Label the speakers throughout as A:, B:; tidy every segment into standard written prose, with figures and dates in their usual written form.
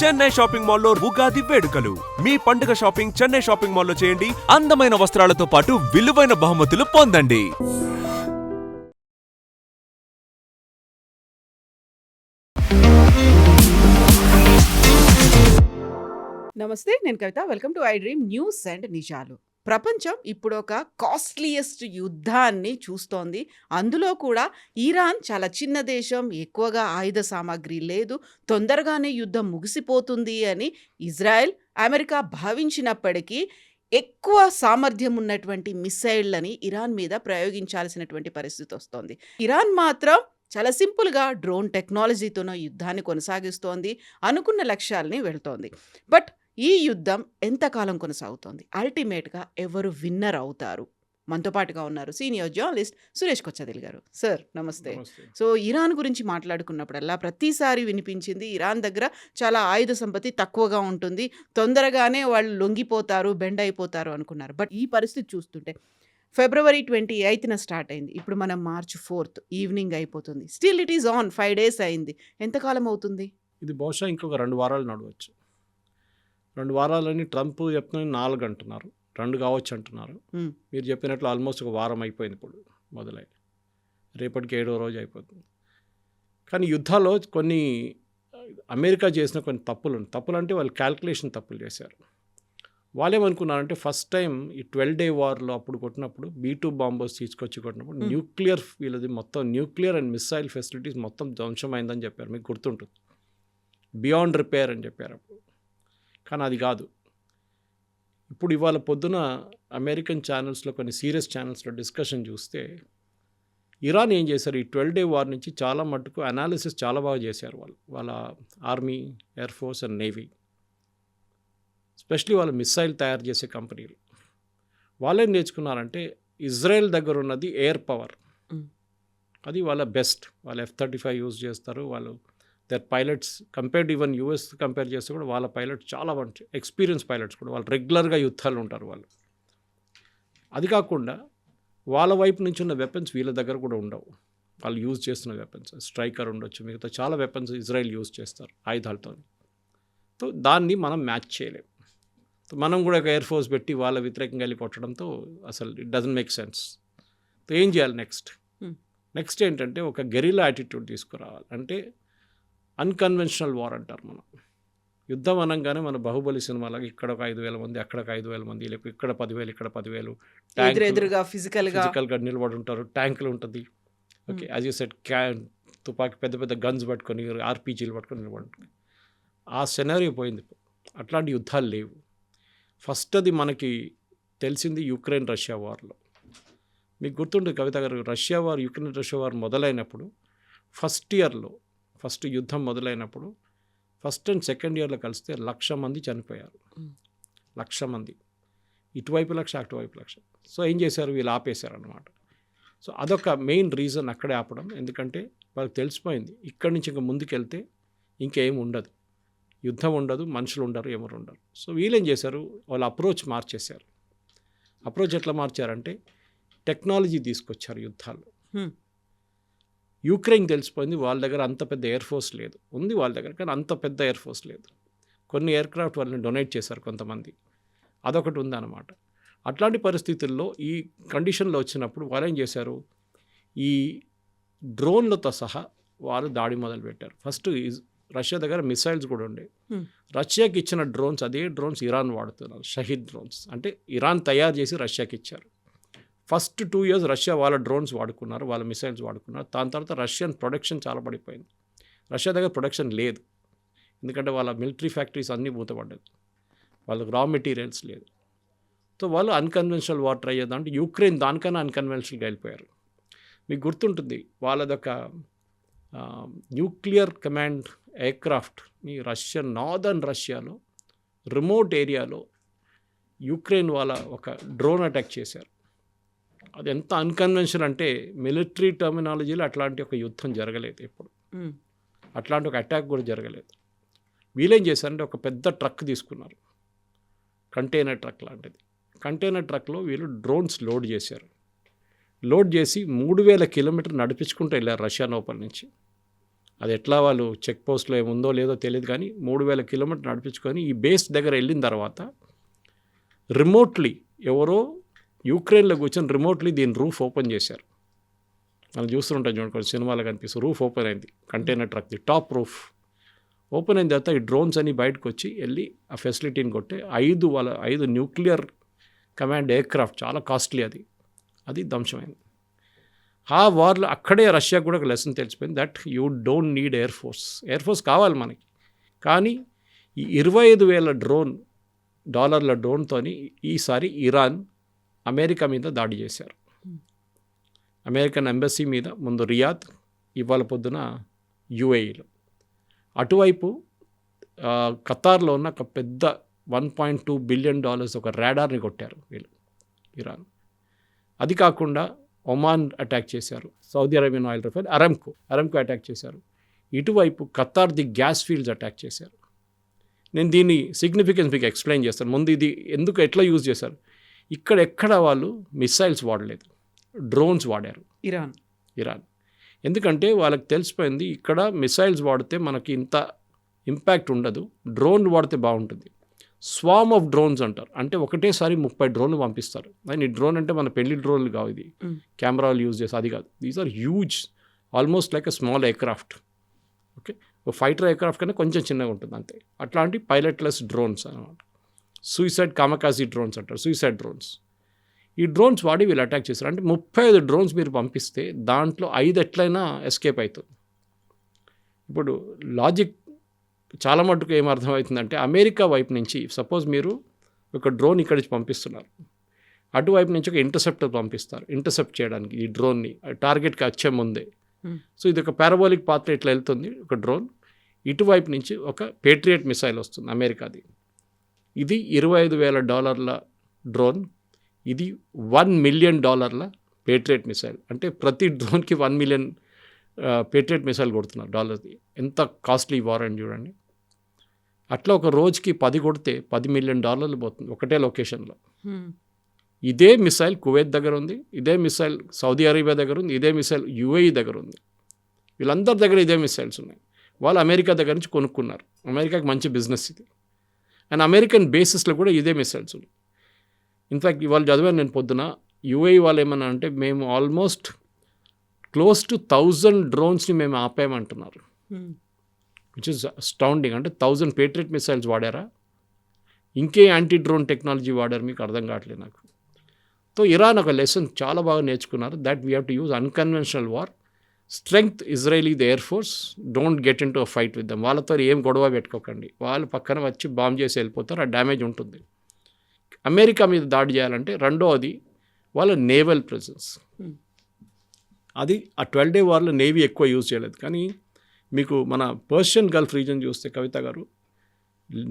A: Chennai shopping మాల్లో ఉగాది వేడుకలు. మీ పండుగ షాపింగ్ చెన్నై షాపింగ్ మాల్లో చేయండి. అందమైన వస్త్రాలతో పాటు విలువైన బహుమతులు పొందండి.
B: నమస్తే, నేను Kavitha. Welcome to iDream news and నిజాలు. ప్రపంచం ఇప్పుడు ఒక కాస్ట్లీయెస్ట్ యుద్ధాన్ని చూస్తోంది. అందులో కూడా ఇరాన్ చాలా చిన్న దేశం, ఎక్కువగా ఆయుధ సామాగ్రి లేదు, తొందరగానే యుద్ధం ముగిసిపోతుంది అని ఇజ్రాయెల్, అమెరికా భావించినప్పటికీ ఎక్కువ సామర్థ్యం ఉన్నటువంటి మిసైళ్లని ఇరాన్ మీద ప్రయోగించాల్సినటువంటి పరిస్థితి వస్తోంది. ఇరాన్ మాత్రం చాలా సింపుల్గా డ్రోన్ టెక్నాలజీతోనో యుద్ధాన్ని కొనసాగిస్తోంది, అనుకున్న లక్ష్యాలని వెళ్తోంది. బట్ ఈ యుద్ధం ఎంతకాలం కొనసాగుతోంది? అల్టిమేట్గా ఎవరు విన్నర్ అవుతారు? మనతో పాటుగా ఉన్నారు సీనియర్ జర్నలిస్ట్ సురేష్ కొచ్చదిల్ గారు. సార్ నమస్తే. సో ఇరాన్ గురించి మాట్లాడుకున్నప్పుడల్లా ప్రతిసారి వినిపించింది ఇరాన్ దగ్గర చాలా ఆయుధ సంపత్తి తక్కువగా ఉంటుంది, తొందరగానే వాళ్ళు లొంగిపోతారు, బెండ్ అయిపోతారు అనుకున్నారు. బట్ ఈ పరిస్థితి చూస్తుంటే February 28న స్టార్ట్ అయింది, ఇప్పుడు మనం March 4th ఈవినింగ్ అయిపోతుంది. Still it is on. 5 days అయింది. ఎంతకాలం అవుతుంది?
C: ఇది బహుశా ఇంకొక 2 వారాలు నడవచ్చు. 2 వారాలని ట్రంప్ చెప్తున్న 4 అంటున్నారు, 2 కావచ్చు అంటున్నారు. మీరు చెప్పినట్లు ఆల్మోస్ట్ ఒక వారం అయిపోయింది ఇప్పుడు మొదలై, రేపటికి 7వ రోజు అయిపోతుంది. కానీ యుద్ధాల్లో కొన్ని అమెరికా చేసిన కొన్ని తప్పులు అంటే వాళ్ళు క్యాల్కులేషన్ తప్పులు చేశారు. వాళ్ళేమనుకున్నారంటే ఫస్ట్ టైం ఈ 12 day వార్లో అప్పుడు కొట్టినప్పుడు B-2 బాంబర్స్ తీసుకొచ్చి కొట్టినప్పుడు న్యూక్లియర్ వీళ్ళది మొత్తం న్యూక్లియర్ అండ్ మిసైల్ ఫెసిలిటీస్ మొత్తం ధ్వంసమైందని చెప్పారు. మీకు గుర్తుంటుంది, బియాండ్ రిపేర్ అని చెప్పారు అప్పుడు. కానీ అది కాదు. ఇప్పుడు ఇవాళ పొద్దున అమెరికన్ ఛానల్స్లో కొన్ని సీరియస్ ఛానల్స్లో డిస్కషన్ చూస్తే ఇరాన్ ఏం చేశారు, ఈ 12 day వార్ నుంచి చాలా మట్టుకు అనాలిసిస్ చాలా బాగా చేశారు వాళ్ళ army, air force and navy, especially వాళ్ళు మిసైల్ తయారు చేసే కంపెనీలు. వాళ్ళేం నేర్చుకున్నారంటే ఇజ్రాయెల్ దగ్గర ఉన్నది ఎయిర్ పవర్, అది వాళ్ళ బెస్ట్. వాళ్ళు F-35 యూజ్ చేస్తారు. వాళ్ళు their pilots compared even US compare చేస్తే కూడా వాళ్ళ పైలట్స్ చాలా మంచి ఎక్స్పీరియన్స్ పైలట్స్ కూడా. వాళ్ళు రెగ్యులర్గా యుద్ధాలు ఉంటారు వాళ్ళు. అది కాకుండా వాళ్ళ వైపు నుంచి ఉన్న వెపన్స్ వీళ్ళ దగ్గర కూడా ఉండవు. వాళ్ళు యూజ్ చేస్తున్న వెపన్స్ స్ట్రైకర్ ఉండొచ్చు, మిగతా చాలా వెపన్స్ ఇజ్రాయెల్ యూజ్ చేస్తారు ఆయుధాలతో. సో దాన్ని మనం మ్యాచ్ చేయలేం. మనం కూడా ఒక ఎయిర్ ఫోర్స్ పెట్టి వాళ్ళ వ్యతిరేకంగా వెళ్ళి కొట్టడంతో అసలు it doesn't make sense. So ఏం చేయాలి నెక్స్ట్ ఏంటంటే ఒక గెరిల్లా యాటిట్యూడ్ తీసుకురావాలి. అంటే అన్కన్వెన్షనల్ వార్ అంటారు మనం. యుద్ధం అనగానే మన బాహుబలి సినిమాలాగా ఇక్కడ ఒక 5,000 మంది, అక్కడ ఒక 5,000 మంది, లేకపోతే ఇక్కడ 10,000 ఇక్కడ 10,000
B: ఎదురుగా ఫిజికల్గా
C: నిలబడి ఉంటారు, ట్యాంకులు ఉంటుంది. ఓకే, యాజ్ యూ సెడ్ తుపాకీ పెద్ద పెద్ద గన్స్ పట్టుకొని RPGలు పట్టుకొని నిలబడి, ఆ సెనారియో పోయింది. అట్లాంటి యుద్ధాలు లేవు. ఫస్ట్ అది మనకి తెలిసింది యుక్రెయిన్ రష్యా వార్లో. మీకు గుర్తుంటుంది కవిత గారు, యుక్రెయిన్ రష్యా వార్ మొదలైనప్పుడు ఫస్ట్ యుద్ధం మొదలైనప్పుడు ఫస్ట్ అండ్ సెకండ్ ఇయర్లో కలిస్తే 1,00,000 మంది చనిపోయారు. 1,00,000 మంది, ఇటువైపు 1,00,000 అటువైపు 1,00,000. సో ఏం చేశారు, వీళ్ళు ఆపేశారు అనమాట. సో అదొక మెయిన్ రీజన్ అక్కడే ఆపడం. ఎందుకంటే వాళ్ళకి తెలిసిపోయింది ఇక్కడి నుంచి ఇంకా ముందుకెళ్తే ఇంకేం ఉండదు, యుద్ధం ఉండదు, మనుషులు ఉండరు, ఎవరు ఉండరు. సో వీళ్ళేం చేశారు, వాళ్ళ అప్రోచ్ మార్చేశారు. అప్రోచ్ ఎట్లా మార్చారంటే టెక్నాలజీ తీసుకొచ్చారు యుద్ధాల్లో. యుక్రెయిన్ తెలిసిపోయింది వాళ్ళ దగ్గర అంత పెద్ద ఎయిర్ ఫోర్స్ లేదు, ఉంది వాళ్ళ దగ్గర, కానీ అంత పెద్ద ఎయిర్ ఫోర్స్ లేదు. కొన్ని ఎయిర్ క్రాఫ్ట్ వాళ్ళని డొనేట్ చేశారు కొంతమంది, అదొకటి ఉందన్నమాట. అట్లాంటి పరిస్థితుల్లో ఈ కండిషన్లో వచ్చినప్పుడు వాళ్ళు ఏం చేశారు, ఈ డ్రోన్లతో సహా వాళ్ళు దాడి మొదలుపెట్టారు. ఫస్ట్ రష్యా దగ్గర మిసైల్స్ కూడా ఉండే, రష్యాకి ఇచ్చిన డ్రోన్స్, అదే డ్రోన్స్ ఇరాన్ వాడుతున్నారు, షహీద్ డ్రోన్స్. అంటే ఇరాన్ తయారు చేసి రష్యాకి ఇచ్చారు. ఫస్ట్ 2 years రష్యా వాళ్ళ డ్రోన్స్ వాడుకున్నారు, వాళ్ళ మిసైల్స్ వాడుకున్నారు. దాని తర్వాత రష్యన్ ప్రొడక్షన్ చాలా పడిపోయింది. రష్యా దగ్గర ప్రొడక్షన్ లేదు, ఎందుకంటే వాళ్ళ మిలిటరీ ఫ్యాక్టరీస్ అన్నీ మూతపడ్డాయి, వాళ్ళకి రా మెటీరియల్స్ లేదు. సో వాళ్ళు అన్కన్వెన్షనల్ వార్ ట్రై చేద్దాం అంటే యుక్రెయిన్ దానికన్నా అన్కన్వెన్షనల్గా వెళ్ళిపోయారు. మీకు గుర్తుంటుంది వాళ్ళదొక న్యూక్లియర్ కమాండ్ ఎయిర్క్రాఫ్ట్ ఈ నార్దర్న్ రష్యాలో రిమోట్ ఏరియాలో యుక్రెయిన్ వాళ్ళ ఒక డ్రోన్ అటాక్ చేశారు. అది ఎంత అన్కన్వెన్షన్ అంటే మిలిటరీ టర్మినాలజీలో అట్లాంటి ఒక యుద్ధం జరగలేదు ఎప్పుడు, అట్లాంటి ఒక అటాక్ కూడా జరగలేదు. వీళ్ళేం చేశారంటే ఒక పెద్ద ట్రక్ తీసుకున్నారు, కంటైనర్ ట్రక్ లాంటిది. కంటైనర్ ట్రక్లో వీళ్ళు డ్రోన్స్ లోడ్ చేశారు. లోడ్ చేసి 3,000 కిలోమీటర్లు నడిపించుకుంటూ వెళ్ళారు రష్యా లోపల నుంచి. అది ఎట్లా వాళ్ళు చెక్ పోస్ట్లో ఏముందో లేదో తెలియదు, కానీ 3000 కిలోమీటర్ నడిపించుకొని ఈ బేస్ దగ్గర వెళ్ళిన తర్వాత రిమోట్లీ ఎవరో యూక్రెయిన్లో కూర్చొని రిమోట్లీ దీని రూఫ్ ఓపెన్ చేశారు. మనం చూస్తుంటాం చూడండి, కొన్ని సినిమాలో కనిపిస్తుంది, రూఫ్ ఓపెన్ అయింది, కంటైనర్ ట్రక్ది టాప్ రూఫ్ ఓపెన్ అయిన తర్వాత ఈ డ్రోన్స్ అన్ని బయటకు వచ్చి వెళ్ళి ఆ ఫెసిలిటీని కొట్టే 5 న్యూక్లియర్ కమాండ్ ఎయిర్క్రాఫ్ట్, చాలా కాస్ట్లీ అది ధ్వంసమైంది. ఆ వార్లో అక్కడే రష్యా కూడా ఒక లెసన్ తెలిసిపోయింది, that you don't need air force కావాలి మనకి. కానీ ఈ 25,000 డాలర్ల డ్రోన్తోని ఈసారి ఇరాన్ అమెరికా మీద దాడి చేశారు. అమెరికన్ ఎంబసీ మీద, ముందు రియాద్, ఇవాళ పొద్దున యుఏఈలో. అటువైపు ఖతార్లో ఉన్న ఒక పెద్ద $1.2 బిలియన్ ఒక రాడార్ని కొట్టారు వీళ్ళు, ఇరాన్. అది కాకుండా ఒమాన్ అటాక్ చేశారు, Saudi Arabian oil refinery Aramco attack చేశారు. ఇటువైపు ఖతార్ది గ్యాస్ ఫీల్డ్స్ అటాక్ చేశారు. నేను దీని సిగ్నిఫికెన్స్ మీకు ఎక్స్ప్లెయిన్ చేస్తాను. ముందు ఇది ఎట్లా యూజ్ చేశారు, ఎక్కడ వాళ్ళు మిసైల్స్ వాడలేదు, డ్రోన్స్ వాడారు ఇరాన్. ఎందుకంటే వాళ్ళకి తెలిసిపోయింది ఇక్కడ మిసైల్స్ వాడితే మనకి ఇంత ఇంపాక్ట్ ఉండదు, డ్రోన్ వాడితే బాగుంటుంది. స్వామ్ ఆఫ్ డ్రోన్స్ అంటారు, అంటే ఒకటేసారి 30 డ్రోన్లు పంపిస్తారు. అండ్ ఈ డ్రోన్ అంటే మన పెళ్లి డ్రోన్లు కావు, ఇది కెమెరాలు యూజ్ చేసి అది కాదు. These are huge, almost like a small aircraft. Okay, ఒక ఫైటర్ ఎయిర్క్రాఫ్ట్ కన్నా కొంచెం చిన్నగా ఉంటుంది అంతే. అట్లాంటి పైలట్లెస్ డ్రోన్స్ అనమాట. సూసైడ్ కామకాజీ డ్రోన్స్ అంటారు, సూసైడ్ డ్రోన్స్. ఈ డ్రోన్స్ వాడి వీళ్ళు అటాక్ చేశారు. అంటే 35 డ్రోన్స్ మీరు పంపిస్తే దాంట్లో 5 ఎట్లయినా ఎస్కేప్ అవుతుంది. ఇప్పుడు లాజిక్ చాలా మటుకు ఏం అర్థమవుతుందంటే, అమెరికా వైపు నుంచి సపోజ్ మీరు ఒక డ్రోన్ ఇక్కడి నుంచి పంపిస్తున్నారు, అటువైపు నుంచి ఒక ఇంటర్సెప్టర్ పంపిస్తారు ఇంటర్సెప్ట్ చేయడానికి ఈ డ్రోన్ని టార్గెట్కి వచ్చే ముందే. సో ఇది ఒక పారాబోలిక్ పాత్ర ఇట్లా వెళ్తుంది ఒక డ్రోన్, ఇటువైపు నుంచి ఒక పేట్రియట్ మిసైల్ వస్తుంది అమెరికాది. ఇది $25,000 డ్రోన్, ఇది $1 మిలియన్ పేట్రియట్ మిసైల్. అంటే ప్రతి డ్రోన్కి 1 మిలియన్ పేట్రియట్ మిసైల్ కొడుతున్నారు డాలర్ది. ఎంత కాస్ట్లీ వార్ అని చూడండి. అట్లా ఒక రోజుకి 10 కొడితే $10 మిలియన్ పోతుంది ఒకటే లొకేషన్లో. ఇదే మిసైల్ కువైత్ దగ్గర ఉంది, ఇదే మిసైల్ సౌదీ అరేబియా దగ్గర ఉంది, ఇదే మిసైల్ యుఏఈ దగ్గర ఉంది. వీళ్ళందరి దగ్గర ఇదే మిసైల్స్ ఉన్నాయి. వాళ్ళు అమెరికా దగ్గర నుంచి కొనుక్కున్నారు. అమెరికాకి మంచి బిజినెస్ ఇది. అండ్ అమెరికన్ బేసిస్లో కూడా ఇదే మిసైల్స్ ఉన్నాయి. ఇన్ఫ్యాక్ట్ ఇవాళ చదివాను నేను పొద్దున, యుఏఈ వాళ్ళు ఏమన్నా అంటే మేము ఆల్మోస్ట్ క్లోజ్ టు 1000 డ్రోన్స్ని మేము ఆపామంటున్నారు, విచ్ ఇస్ అస్టౌండింగ్. అంటే 1000 పేట్రియట్ మిసైల్స్ వాడారా, ఇంకే యాంటీ డ్రోన్ టెక్నాలజీ వాడారు, మీకు అర్థం కావట్లేదు నాకు. సో ఇరాన్ ఒక లెసన్ చాలా బాగా నేర్చుకున్నారు, that we have to use unconventional war, strength Israeli the air force, don't get in to a fight with them. వాళ్ళతో ఏం గొడవ పెట్టుకోకండి, వాళ్ళు పక్కన వచ్చి బాంబ్ చేసి వెళ్ళిపోతారు, ఆ డ్యామేజ్ ఉంటుంది. అమెరికా మీద దాడి చేయాలంటే రెండోది వాళ్ళ నేవల్ ప్రెజెన్స్. అది ఆ 12 డే వార్లో నేవీ ఎక్కువ యూజ్ చేయలేదు. కానీ మీకు మన పర్షియన్ గల్ఫ్ రీజన్ చూస్తే కవిత గారు,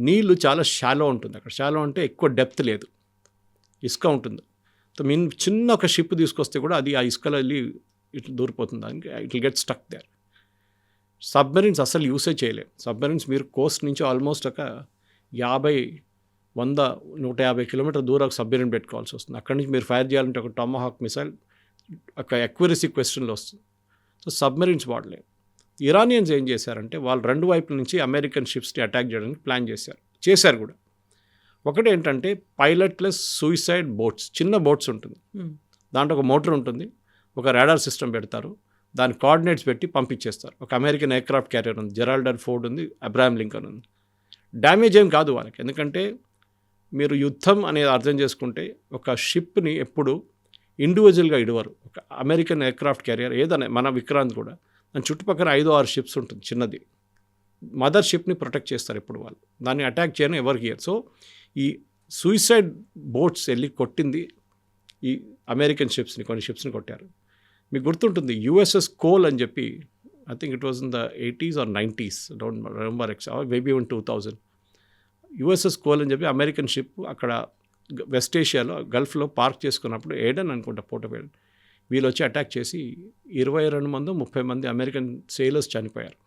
C: నీళ్ళు చాలా షాలో ఉంటుంది అక్కడ. షాలో అంటే ఎక్కువ డెప్త్ లేదు, ఇసుక ఉంటుంది. సో మీన్ చిన్న ఒక షిప్ తీసుకొస్తే కూడా అది ఆ ఇసుకలో వెళ్ళి ఇట్లా దూరిపోతుంది, దానికి it will get stuck there. Submarines అసలు యూసే చేయలేము. సబ్మెరీన్స్ మీరు కోస్ట్ నుంచి ఆల్మోస్ట్ ఒక 100-150 కిలోమీటర్ దూరం సబ్మెరీన్ పెట్టుకోవాల్సి వస్తుంది. అక్కడి నుంచి మీరు ఫైర్ చేయాలంటే ఒక టామాహాక్ మిసైల్ ఒక అక్యురసీ క్వశ్చన్లో వస్తుంది. So submarines వాడలేము. ఇరానియన్స్ ఏం చేశారంటే, వాళ్ళు 2 వైపుల నుంచి అమెరికన్ షిప్స్ని అటాక్ చేయడానికి ప్లాన్ చేశారు కూడా. ఒకటి ఏంటంటే పైలట్లెస్ సూసైడ్ బోట్స్, చిన్న బోట్స్ ఉంటుంది, దాంట్లో ఒక మోటార్ ఉంటుంది, ఒక రాడార్ సిస్టమ్ పెడతారు, దాని కోఆర్డినేట్స్ పెట్టి పంపించేస్తారు. ఒక అమెరికన్ ఎయిర్క్రాఫ్ట్ క్యారియర్ ఉంది, జెరాల్డ్ ఆర్ ఫోర్డ్ ఉంది, అబ్రహాం లింకన్ ఉంది. డ్యామేజ్ ఏం కాదు వాళ్ళకి, ఎందుకంటే మీరు యుద్ధం అనేది అర్థం చేసుకుంటే ఒక షిప్ని ఎప్పుడు ఇండివిజువల్గా ఇడవరు. ఒక అమెరికన్ ఎయిర్క్రాఫ్ట్ క్యారియర్ ఏదైనా, మన విక్రాంత్ కూడా దాని చుట్టుపక్కల 5-6 షిప్స్ ఉంటుంది చిన్నది, మదర్ షిప్ని ప్రొటెక్ట్ చేస్తారు ఎప్పుడు వాళ్ళు, దాన్ని అటాక్ చేయని ఎవరికి ఇయర్. సో ఈ సూసైడ్ బోట్స్ వెళ్ళి కొట్టింది ఈ అమెరికన్ షిప్స్ని, కొన్ని షిప్స్ని కొట్టారు. మీకు గుర్తుంటుంది యుఎస్ఎస్ కోల్ అని చెప్పి, I think it was in the 80s or 90s, don't remember maybe in 2000. USS coal అని చెప్పి అమెరికన్ షిప్ అక్కడ వెస్ట్ ఏషియాలో గల్ఫ్లో పార్క్ చేసుకున్నప్పుడు, ఏడన్ అనుకుంటా పోర్టోబెల్, వీళ్ళు వచ్చి అటాక్ చేసి 22-30 మంది అమెరికన్ సేలర్స్ చనిపోయారు.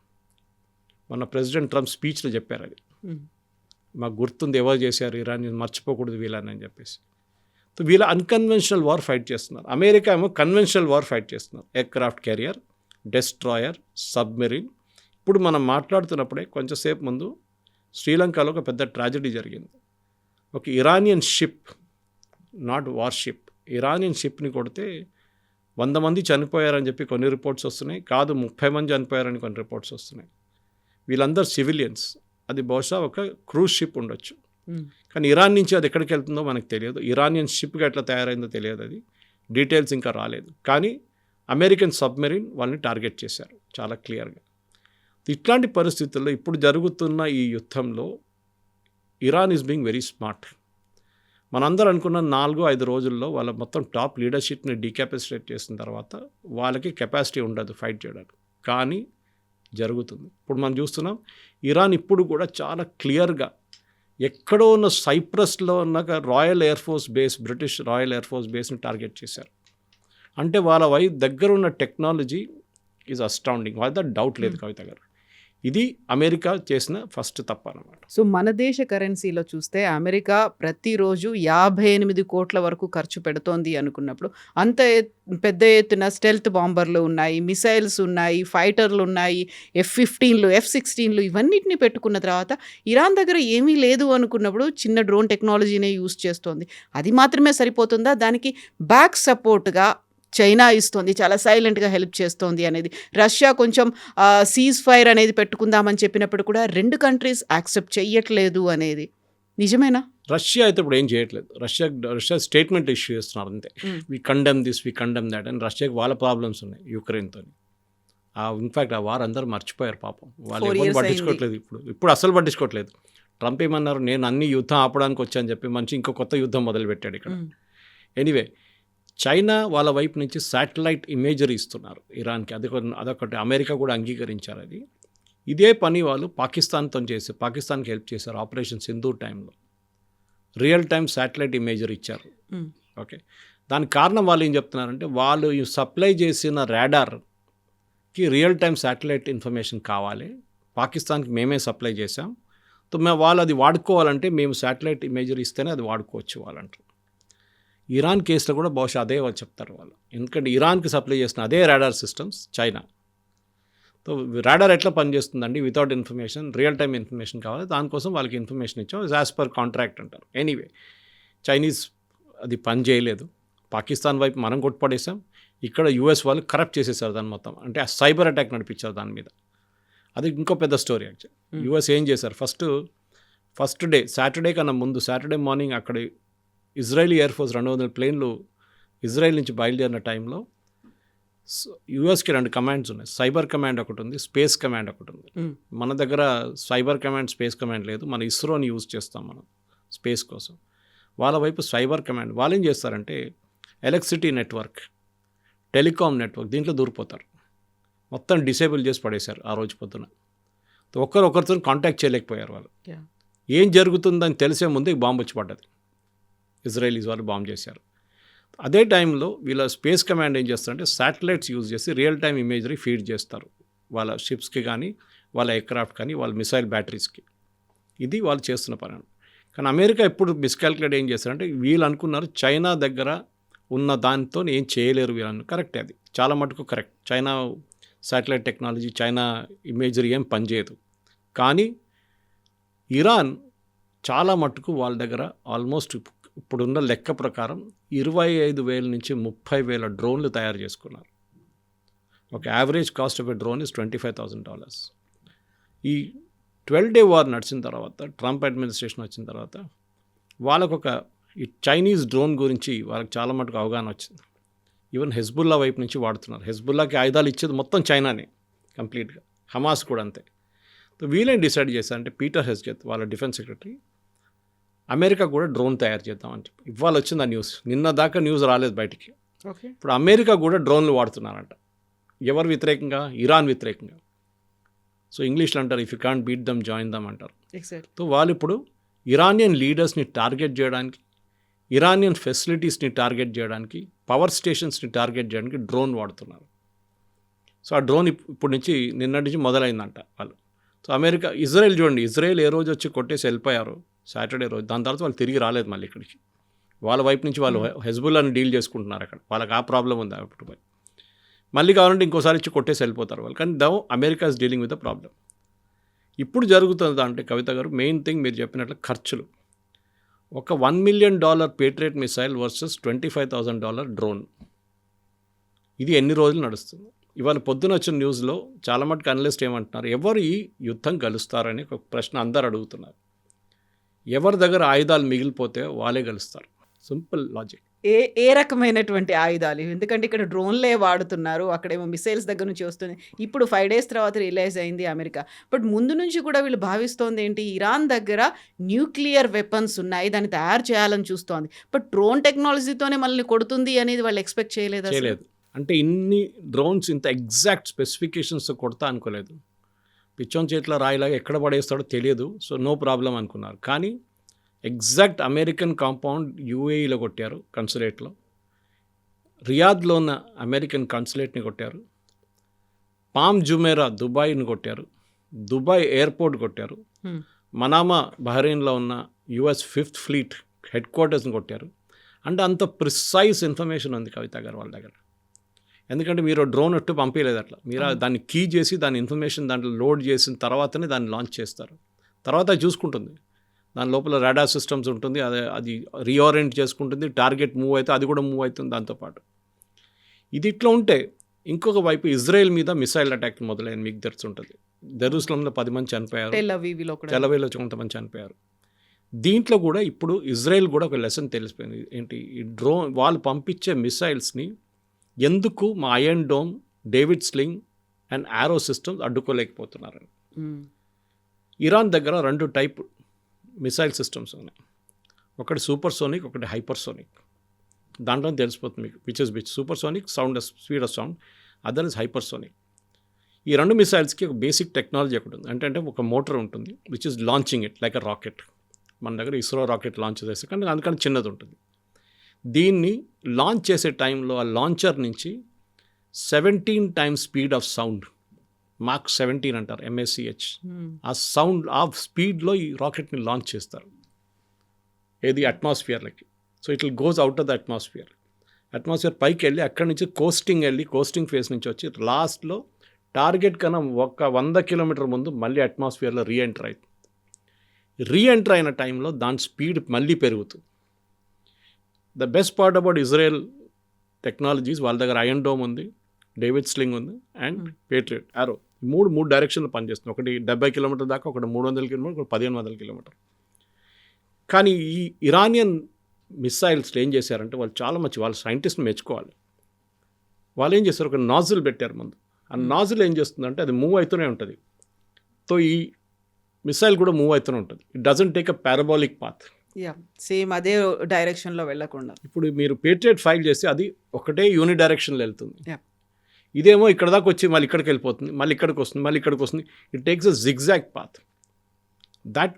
C: మన ప్రెసిడెంట్ ట్రంప్ స్పీచ్లో చెప్పారు, అది మాకు గుర్తుంది ఎవరు చేశారు, ఇరాన్ మర్చిపోకూడదు వీళ్ళని చెప్పేసి. సో వీళ్ళ అన్కన్వెన్షనల్ వార్ ఫైట్ చేస్తున్నారు. అమెరికా ఏమో కన్వెన్షనల్ వార్ ఫైట్ చేస్తున్నారు. ఎయిర్క్రాఫ్ట్ క్యారియర్, డెస్ట్రాయర్, సబ్మెరీన్, ఇప్పుడు మనం మాట్లాడుతున్నప్పుడే కొంచెంసేపు ముందు శ్రీలంకలో ఒక పెద్ద ట్రాజడీ జరిగింది. ఒక Iranian ship, not warship, Iranian షిప్ని కొడితే 100 మంది చనిపోయారని చెప్పి కొన్ని రిపోర్ట్స్ వస్తున్నాయి, కాదు 30 మంది చనిపోయారని కొన్ని రిపోర్ట్స్ వస్తున్నాయి. వీళ్ళందరూ సివిలియన్స్. అది బహుశా ఒక క్రూజ్ షిప్ ఉండొచ్చు, కానీ ఇరాన్ నుంచి అది ఎక్కడికి వెళ్తుందో మనకు తెలియదు. ఇరానియన్ షిప్గా ఎట్లా తయారైందో తెలియదు, అది డీటెయిల్స్ ఇంకా రాలేదు. కానీ అమెరికన్ సబ్మెరీన్ వాళ్ళని టార్గెట్ చేశారు చాలా క్లియర్గా. ఇట్లాంటి పరిస్థితుల్లో ఇప్పుడు జరుగుతున్న ఈ యుద్ధంలో Iran is being very smart. మనందరూ అనుకున్న 4-5 రోజుల్లో వాళ్ళ మొత్తం టాప్ లీడర్షిప్ని డీకెపాసిటేట్ చేసిన తర్వాత వాళ్ళకి కెపాసిటీ ఉండదు ఫైట్ చేయడానికి, కానీ జరుగుతుంది. ఇప్పుడు మనం చూస్తున్నాం ఇరాన్ ఇప్పుడు కూడా చాలా క్లియర్గా ఎక్కడో ఉన్న సైప్రస్లో ఉన్న royal air force base, British royal air force బేస్ని టార్గెట్ చేశారు. అంటే వాళ్ళ దగ్గర ఉన్న టెక్నాలజీ ఈజ్ అస్టౌండింగ్, వాళ్ళ డౌట్ లేదు కవిత గారు. ఇది అమెరికా చేసిన ఫస్ట్ తప్ప అన్నమాట.
B: సో మన దేశ కరెన్సీలో చూస్తే అమెరికా ప్రతిరోజు 58 కోట్ల వరకు ఖర్చు పెడుతోంది అనుకున్నప్పుడు, అంత పెద్ద ఎత్తున స్టెల్త్ బాంబర్లు ఉన్నాయి, మిసైల్స్ ఉన్నాయి, ఫైటర్లు ఉన్నాయి, F-15లు, F-16లు ఇవన్నిటిని పెట్టుకున్న తర్వాత ఇరాన్ దగ్గర ఏమీ లేదు అనుకున్నప్పుడు చిన్న డ్రోన్ టెక్నాలజీనే యూజ్ చేస్తోంది. అది మాత్రమే సరిపోతుందా? దానికి బ్యాక్ సపోర్ట్గా చైనా ఇస్తుంది, చాలా సైలెంట్గా హెల్ప్ చేస్తోంది అనేది. రష్యా కొంచెం సీజ్ ఫైర్ అనేది పెట్టుకుందామని చెప్పినప్పుడు కూడా 2 కంట్రీస్ యాక్సెప్ట్ చెయ్యట్లేదు అనేది నిజమేనా?
C: రష్యా అయితే ఇప్పుడు ఏం చేయట్లేదు. రష్యా స్టేట్మెంట్ ఇష్యూ చేస్తున్నారు అంతే. We condemn this, we condemn that అని. రష్యాకి వాళ్ళ ప్రాబ్లమ్స్ ఉన్నాయి యుక్రెయిన్తో. ఇన్ఫ్యాక్ట్ ఆ వార్ అందరూ మర్చిపోయారు పాపం. వాళ్ళు ఎవరు పట్టించుకోవట్లేదు ఇప్పుడు అసలు పట్టించుకోవట్లేదు. ట్రంప్ ఏమన్నారు, నేను అన్ని యుద్ధం ఆపడానికి వచ్చాను చెప్పి మంచి ఇంకో కొత్త యుద్ధం మొదలుపెట్టాడు ఇక్కడ. ఎనీవే, చైనా వాళ్ళ వైపు నుంచి శాటిలైట్ ఇమేజరీ ఇస్తున్నారు ఇరాన్కి. అదొకటి అమెరికా కూడా అంగీకరించారు అది. ఇదే పని వాళ్ళు పాకిస్తాన్తో చేసి పాకిస్తాన్కి హెల్ప్ చేశారు ఆపరేషన్ సింధూర్ టైంలో. రియల్ టైం శాటిలైట్ ఇమేజరీ ఇచ్చారు. ఓకే, దానికి కారణం వాళ్ళు ఏం చెప్తున్నారంటే, వాళ్ళు సప్లై చేసిన రాడార్కి రియల్ టైం శాటిలైట్ ఇన్ఫర్మేషన్ కావాలి, పాకిస్తాన్కి మేమే సప్లై చేసాం, వాళ్ళు అది వాడుకోవాలంటే మేము శాటిలైట్ ఇమేజరీ ఇస్తేనే అది వాడుకోవచ్చు వాళ్ళంటారు. ఇరాన్ కేసులో కూడా బహుశా అదే వాళ్ళు చెప్తారు వాళ్ళు, ఎందుకంటే ఇరాన్కి సప్లై చేసిన అదే radar systems China. So radar ఎట్లా పనిచేస్తుందండి, without information, real time information కావాలి, దానికోసం వాళ్ళకి ఇన్ఫర్మేషన్ ఇచ్చాం, యాజ్ పర్ కాంట్రాక్ట్ అంటారు. ఎనీవే, చైనీస్ అది పని చేయలేదు. పాకిస్తాన్ వైపు మనం కొట్టుపడేసాం, ఇక్కడ యూఎస్ వాళ్ళు కరప్ట్ చేసేసారు దాన్ని మొత్తం. అంటే ఆ సైబర్ అటాక్ నడిపించారు దాని మీద. అది ఇంకో పెద్ద స్టోరీ యాక్చువల్. యూఎస్ ఏం చేశారు, ఫస్ట్ డే సాటర్డే కన్నా ముందు, సాటర్డే మార్నింగ్ అక్కడ ఇజ్రాయలీ ఎయిర్ ఫోర్స్ 200 ప్లేన్లు ఇజ్రాయెల్ నుంచి బయలుదేరిన టైంలో యూఎస్కి 2 కమాండ్స్ ఉన్నాయి. సైబర్ కమాండ్ ఒకటి ఉంది, స్పేస్ కమాండ్ ఒకటి ఉంది. మన దగ్గర సైబర్ కమాండ్, స్పేస్ కమాండ్ లేదు. మన ఇస్రోని యూజ్ చేస్తాం మనం స్పేస్ కోసం. వాళ్ళ వైపు సైబర్ కమాండ్. వాళ్ళు ఏం చేస్తారంటే ఎలక్ట్రిసిటీ నెట్వర్క్, టెలికాం నెట్వర్క్, దీంట్లో దూరిపోతారు. మొత్తం డిసేబుల్ చేసి పడేశారు ఆ రోజు పొద్దున. ఒకరితో కాంటాక్ట్ చేయలేకపోయారు వాళ్ళు. ఏం జరుగుతుందని తెలిసే ముందే బాంబు వచ్చి పడ్డది. ఇజ్రాయలీస్ వాళ్ళు బాంబు చేశారు. అదే టైంలో వీళ్ళ స్పేస్ కమాండ్ ఏం చేస్తారంటే శాటిలైట్స్ యూజ్ చేసి రియల్ టైం ఇమేజరీ ఫీడ్ చేస్తారు వాళ్ళ షిప్స్కి కానీ, వాళ్ళ ఎయిర్క్రాఫ్ట్ కానీ, వాళ్ళ మిసైల్ బ్యాటరీస్కి. ఇది వాళ్ళు చేస్తున్న పని. కానీ అమెరికా ఎప్పుడు మిస్కాల్కులేట్ ఏం చేస్తారంటే, వీళ్ళు అనుకున్నారు చైనా దగ్గర ఉన్న దానితో ఏం చేయలేరు వీళ్ళని. కరెక్ట్, అది చాలా మటుకు correct. China satellite technology, China imagery ఏం పనిచేయదు. కానీ ఇరాన్ చాలా మటుకు వాళ్ళ దగ్గర ఆల్మోస్ట్ ఇప్పుడున్న లెక్క ప్రకారం 25,000 నుంచి 30,000 డ్రోన్లు తయారు చేసుకున్నారు. ఒక average cost of a drone is $25,000. ఈ 12-day వార్ నడిచిన తర్వాత, ట్రంప్ అడ్మినిస్ట్రేషన్ వచ్చిన తర్వాత, ఈ చైనీస్ డ్రోన్ గురించి వాళ్ళకి చాలా మటుకు అవగాహన వచ్చింది. ఈవెన్ హెజ్బుల్లా వైపు నుంచి వాడుతున్నారు. హెజ్బుల్లాకి ఆయుధాలు ఇచ్చేది మొత్తం చైనానే కంప్లీట్గా, హమాస్ కూడా అంతే. వీళ్ళేం డిసైడ్ చేశారంటే, పీటర్ హెస్గెత్ వాళ్ళ డిఫెన్స్ సెక్రటరీ, అమెరికా కూడా డ్రోన్ తయారు చేద్దామని చెప్పి. ఇవాళ వచ్చింది ఆ న్యూస్. నిన్న దాకా న్యూస్ రాలేదు బయటికి. ఇప్పుడు అమెరికా కూడా డ్రోన్లు వాడుతున్నారంట. ఎవరు వ్యతిరేకంగా? ఇరాన్ వ్యతిరేకంగా. సో ఇంగ్లీష్లో అంటారు, if you can't beat them join them అంటారు. సో వాళ్ళు ఇప్పుడు ఇరానియన్ లీడర్స్ని టార్గెట్ చేయడానికి, ఇరానియన్ ఫెసిలిటీస్ని టార్గెట్ చేయడానికి, పవర్ స్టేషన్స్ని టార్గెట్ చేయడానికి డ్రోన్ వాడుతున్నారు. సో ఆ డ్రోన్ ఇప్పుడు నుంచి నిన్నటి నుంచి మొదలైందంట వాళ్ళు. సో అమెరికా, ఇజ్రాయెల్ చూడండి, ఇజ్రాయెల్ ఏ రోజు వచ్చి కొట్టేసి వెళ్ళిపోయారు సాటర్డే రోజు. దాని తర్వాత వాళ్ళు తిరిగి రాలేదు మళ్ళీ ఇక్కడికి. వాళ్ళ వైపు నుంచి వాళ్ళు హెజ్బుల్లాని డీల్ చేసుకుంటున్నారు అక్కడ. వాళ్ళకి ఆ ప్రాబ్లం ఉంది అప్పుడు. మళ్ళీ కావాలంటే ఇంకోసారి ఇచ్చి కొట్టేసి వెళ్ళిపోతారు వాళ్ళు. కానీ America is dealing with the problem. ఇప్పుడు జరుగుతుంది అంటే కవిత గారు, మెయిన్ థింగ్ మీరు చెప్పినట్లు ఖర్చులు. ఒక $1 million patriot missile versus $25,000 drone. ఇది ఎన్ని రోజులు నడుస్తుంది? ఇవాళ పొద్దున వచ్చిన న్యూస్లో చాలా మటుకు అనలిస్ట్ ఏమంటున్నారు, ఎవరు ఈ యుద్ధం గెలుస్తారని ఒక ప్రశ్న అందరు అడుగుతున్నారు. ఎవరి దగ్గర ఆయుధాలు మిగిలిపోతే వాళ్ళే గెలుస్తారు. Simple logic.
B: ఏ రకమైనటువంటి ఆయుధాలు? ఎందుకంటే ఇక్కడ డ్రోన్లే వాడుతున్నారు, అక్కడేమో మిసైల్స్ దగ్గర నుంచి వస్తుంది. ఇప్పుడు 5 days తర్వాత రిలైజ్ అయింది అమెరికా. బట్ ముందు నుంచి కూడా వీళ్ళు భావిస్తోంది ఏంటి, ఇరాన్ దగ్గర న్యూక్లియర్ వెపన్స్ ఉన్నాయి, దాన్ని తయారు చేయాలని చూస్తోంది. బట్ డ్రోన్ టెక్నాలజీతోనే మనల్ని కొడుతుంది అనేది వాళ్ళు ఎక్స్పెక్ట్ చేయలేదు.
C: అంటే ఇన్ని డ్రోన్స్ ఇంత ఎగ్జాక్ట్ స్పెసిఫికేషన్స్ కొడతా అనుకోలేదు. పిచ్చోన్ చేతిలో రాయిలాగా ఎక్కడ పడేస్తాడో తెలియదు, సో నో ప్రాబ్లం అనుకున్నారు. కానీ ఎగ్జాక్ట్ అమెరికన్ కాంపౌండ్ యూఏఈలో కొట్టారు, కన్సులేట్లో. రియాద్లో ఉన్న అమెరికన్ కన్సులేట్ని కొట్టారు. పామ్ జుమేరా దుబాయ్ని కొట్టారు. దుబాయ్ ఎయిర్పోర్ట్ కొట్టారు. మనామా బహ్రెయిన్లో ఉన్న US 5th Fleet హెడ్ క్వార్టర్స్ని కొట్టారు. అంటే అంత ప్రిసైజ్ ఇన్ఫర్మేషన్ ఉంది కవిత గారు వాళ్ళ దగ్గర. ఎందుకంటే మీరు డ్రోన్ ఒట్టు పంపించలేదు అట్లా, మీరు దాన్ని కీ చేసి దాని ఇన్ఫర్మేషన్ దాంట్లో లోడ్ చేసిన తర్వాతనే దాన్ని లాంచ్ చేస్తారు. తర్వాత అది చూసుకుంటుంది, దాని లోపల రాడార్ సిస్టమ్స్ ఉంటుంది, అది రీఓరియంట్ చేసుకుంటుంది, టార్గెట్ మూవ్ అయితే అది కూడా మూవ్ అవుతుంది దాంతోపాటు. ఇది ఇట్లా ఉంటే ఇంకొక వైపు ఇజ్రాయెల్ మీద మిసైల్ అటాక్ మొదలైంది. మీకు తెలుసుంటుంది, జెరూసలంలో 10 మంది చనిపోయారు, తెలవీలో కొంతమంది చనిపోయారు. దీంట్లో కూడా ఇప్పుడు ఇజ్రాయెల్ కూడా ఒక లెసన్ తెలిసిపోయింది. ఏంటి, ఈ డ్రోన్ వాళ్ళు పంపించే మిసైల్స్ని ఎందుకు మా iron dome, David sling and arrow systems అడ్డుకోలేకపోతున్నారని. ఇరాన్ దగ్గర 2 టైప్ మిసైల్ సిస్టమ్స్ ఉన్నాయి. ఒకటి సూపర్ సోనిక్, ఒకటి హైపర్ సోనిక్. దాంట్లో తెలిసిపోతుంది మీకు which is which. Super sonic sound, speed of sound, other is hyper sonic. ఈ 2 మిసైల్స్కి ఒక బేసిక్ టెక్నాలజీ ఒకటి ఉంది. అంటే ఒక మోటార్ ఉంటుంది which is launching it like a rocket. మన దగ్గర ఇస్రో రాకెట్ లాంచ్ చేస్తే కానీ అందుకని చిన్నది ఉంటుంది. దీన్ని లాంచ్ చేసే టైంలో ఆ లాంచర్ నుంచి 17 times స్పీడ్ ఆఫ్ సౌండ్, మాక్ 17 అంటారు, MACH, ఆ సౌండ్ ఆ స్పీడ్లో ఈ రాకెట్ని లాంచ్ చేస్తారు. ఏది అట్మాస్ఫియర్లకి. So it will goes out of the atmosphere పైకి వెళ్ళి అక్కడి నుంచి కోస్టింగ్ ఫేస్ నుంచి వచ్చి లాస్ట్లో టార్గెట్ కన్నా 100 kilometers ముందు మళ్ళీ అట్మాస్ఫియర్లో రీఎంటర్ అయిన టైంలో దాని స్పీడ్ మళ్ళీ పెరుగుతుంది. The best part about Israel technologies, వాళ్ళ దగ్గర ఐరన్ డోమ్ ఉంది, డేవిడ్ స్లింగ్ ఉంది అండ్ పేట్రియట్ ఆరో. మూడు డైరెక్షన్లో పనిచేస్తుంది. ఒకటి 70 kilometers దాకా, ఒకటి 300 kilometers, ఒకటి 1500 kilometers. కానీ ఈ ఇరానియన్ మిసైల్స్ ఏం చేశారంటే వాళ్ళు చాలా వాళ్ళ సైంటిస్ట్ని మెచ్చుకోవాలి. వాళ్ళు ఏం చేస్తారు, ఒక నాజిల్ పెట్టారు ముందు. ఆ నాజిల్ ఏం చేస్తుందంటే అది మూవ్ అవుతూనే ఉంటుంది. సో ఈ మిసైల్ కూడా మూవ్ అవుతూనే ఉంటుంది. It doesn't take a parabolic path.
B: Same అదే డైరెక్షన్లో వెళ్ళకుండా.
C: ఇప్పుడు మీరు పేట్రియట్ ఫైల్ చేస్తే అది ఒకటే యూని డైరెక్షన్లో వెళ్తుంది. ఇదేమో ఇక్కడ దాకా వచ్చి మళ్ళీ ఇక్కడికి వెళ్ళిపోతుంది, మళ్ళీ ఇక్కడికి వస్తుంది. It takes a zigzag path. That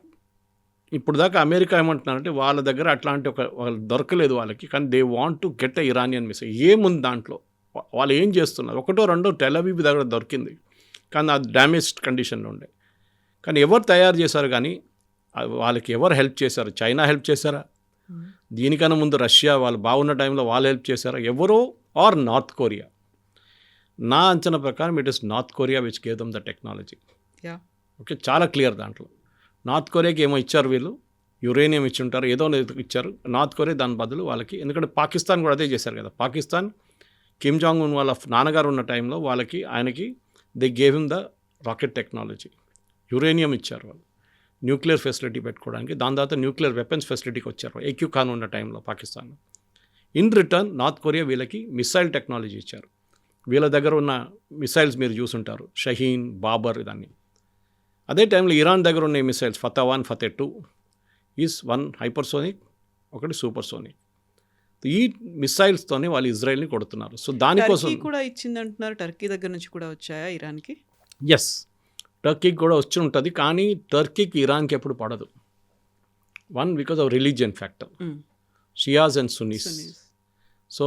C: ఇప్పుడు దాకా అమెరికా ఏమంటున్నారంటే వాళ్ళ దగ్గర అట్లాంటి వాళ్ళు దొరకలేదు వాళ్ళకి. కానీ they want to get a Iranian missile. ఏముంది దాంట్లో, వాళ్ళు ఏం చేస్తున్నారు? 1 or 2 టెల్ అవీవ్ దగ్గర దొరికింది, కానీ అది డ్యామేజ్డ్ కండిషన్లో ఉండే. కానీ ఎవరు తయారు చేశారు, కానీ వాళ్ళకి ఎవరు హెల్ప్ చేశారు? చైనా హెల్ప్ చేశారా? దీనికన్నా ముందు రష్యా వాళ్ళు బాగున్న టైంలో వాళ్ళు హెల్ప్ చేశారా? ఎవరో ఆర్ నార్త్ కొరియా? నా అంచనా ప్రకారం it is north Korea which gave them the technology. Okay, చాలా క్లియర్. దాంట్లో నార్త్ కొరియాకి ఏమో ఇచ్చారు, వీళ్ళు యురేనియం ఇచ్చి ఉంటారు, ఏదో ఇచ్చారు నార్త్ కొరియా దాని బదులు వాళ్ళకి. ఎందుకంటే పాకిస్తాన్ కూడా అదే చేశారు కదా. పాకిస్తాన్ కిమ్ జాంగ్ ఉన్ వాళ్ళ నాన్నగారు ఉన్న టైంలో ఆయనకి they gave him the rocket technology. Uranium ఇచ్చారు వాళ్ళు న్యూక్లియర్ ఫెసిలిటీ పెట్టుకోవడానికి. దాని తర్వాత న్యూక్లియర్ వెపన్స్ ఫెసిలిటీకి వచ్చారు ఏక్యూ ఖాన్ ఉన్న టైంలో Pakistan. In return north Korea వీళ్ళకి మిసైల్ టెక్నాలజీ ఇచ్చారు. వీళ్ళ దగ్గర ఉన్న మిసైల్స్ మీరు చూసుంటారు, షహీన్, బాబర్, ఇదాన్ని. అదే టైంలో ఇరాన్ దగ్గర ఉన్న missiles Fatah 1, Fatah 2 is 1 hypersonic, ఒకటి సూపర్ సోనిక్. ఈ మిసైల్స్తోనే వాళ్ళు ఇజ్రాయెల్ని కొడుతున్నారు. సో దానికోసం
B: కూడా ఇచ్చింది అంటున్నారు. టర్కీ దగ్గర నుంచి కూడా వచ్చాయా ఇరాన్కి?
C: ఎస్, టర్కీకి కూడా వచ్చి ఉంటుంది. కానీ టర్కీకి ఇరాన్కి ఎప్పుడు పడదు. 1 because of religion factor, Shias and Sunny's. So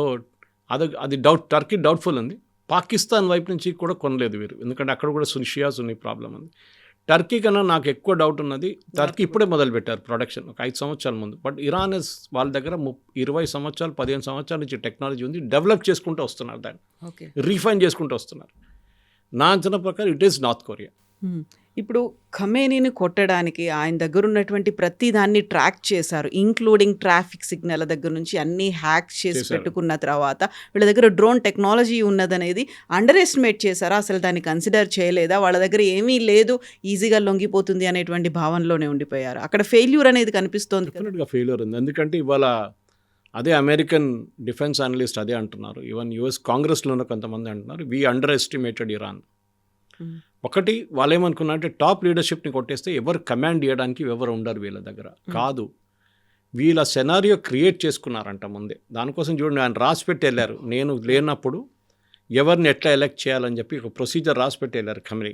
C: అది టర్కీ డౌట్ఫుల్ ఉంది. పాకిస్తాన్ వైపు నుంచి కూడా కొనలేదు వీరు, ఎందుకంటే అక్కడ కూడా షియా సున్నీ ప్రాబ్లం ఉంది. టర్కీ కన్నా నాకు ఎక్కువ డౌట్ ఉన్నది, టర్కీ ఇప్పుడే మొదలుపెట్టారు ప్రొడక్షన్ ఒక 5 సంవత్సరాల ముందు. బట్ ఇరాన్ వాళ్ళ దగ్గర 20 సంవత్సరాలు 15 సంవత్సరాల నుంచి టెక్నాలజీ ఉంది, డెవలప్ చేసుకుంటూ వస్తున్నారు, దాన్ని
B: ఓకే.
C: రీఫైన్ చేసుకుంటూ వస్తున్నారు. నా అంచనా ప్రకారం ఇట్ ఈస్ నార్త్ కొరియా.
B: ఇప్పుడు ఖమేనీని కొట్టడానికి ఆయన దగ్గర ఉన్నటువంటి ప్రతి దాన్ని ట్రాక్ చేశారు, ఇంక్లూడింగ్ ట్రాఫిక్ సిగ్నల్ దగ్గర నుంచి అన్ని హ్యాక్ చేసి
C: చేశారు.
B: పెట్టుకున్న తర్వాత వీళ్ళ దగ్గర డ్రోన్ టెక్నాలజీ ఉన్నదనేది అండర్ ఎస్టిమేట్ చేశారా? అసలు దాన్ని కన్సిడర్ చేయలేదా? వాళ్ళ దగ్గర ఏమీ లేదు, ఈజీగా లొంగిపోతుంది అనేటువంటి భావనలోనే ఉండిపోయారు. అక్కడ ఫెయిల్యూర్ అనేది కనిపిస్తోంది కదా.
C: డెఫినెట్గా ఫెయిల్యూర్ ఉంది. ఎందుకంటే ఇవాళ అదే అమెరికన్ డిఫెన్స్ అనలిస్ట్ అదే అంటున్నారు, ఈవెన్ యుఎస్ కాంగ్రెస్లో ఉన్న కొంతమంది అంటున్నారు, వీ అండర్ ఎస్టిమేటెడ్ ఇరాన్. ఒకటి వాళ్ళు ఏమనుకున్నారంటే టాప్ లీడర్షిప్ని కొట్టేస్తే ఎవరు కమాండ్ చేయడానికి ఎవరు ఉండరు వీళ్ళ దగ్గర. కాదు, వీళ్ళ సెనారియో క్రియేట్ చేసుకున్నారంట ముందే. దానికోసం చూడండి, ఆయన రాసి పెట్టి వెళ్ళారు, నేను లేనప్పుడు ఎవరిని ఎట్లా ఎలక్ట్ చేయాలని చెప్పి ఒక ప్రొసీజర్ రాసి పెట్టి వెళ్ళారు ఖమేనీ.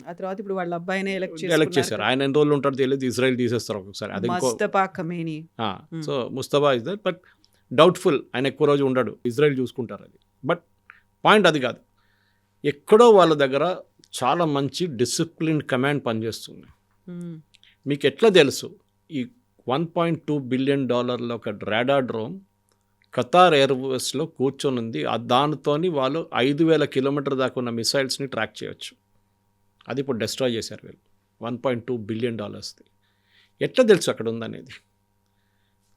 B: ఆ తర్వాత ఇప్పుడు వాళ్ళ అబ్బాయినే
C: ఎలక్ట్ చేశారు. ఆయన ఎన్ని రోజులు ఉంటారో తెలియదు, ఇజ్రాయెల్ తీసేస్తారు ఒక్కొక్కసారి. అది
B: Mustafa Khamenei.
C: So Mustafa is that, but doubtful, ఆయన ఎక్కువ రోజు ఉండడు, ఇజ్రాయెల్ చూసుకుంటారు అది. బట్ పాయింట్ అది కాదు, ఎక్కడో వాళ్ళ దగ్గర చాలా మంచి డిసిప్లిన్ కమాండ్ పనిచేస్తుంది. మీకు ఎట్లా తెలుసు? ఈ $1.2 బిలియన్ ఒక రాడార్ డ్రోన్ ఖతార్ ఎయిర్వేస్లో కూర్చొని ఉంది, దానితోని వాళ్ళు 5,000 కిలోమీటర్ దాకా ఉన్న మిసైల్స్ని ట్రాక్ చేయొచ్చు. అది ఇప్పుడు డెస్ట్రాయ్ చేశారు వీళ్ళు, $1.2 బిలియన్. ఎట్లా తెలుసు అక్కడ ఉందనేది?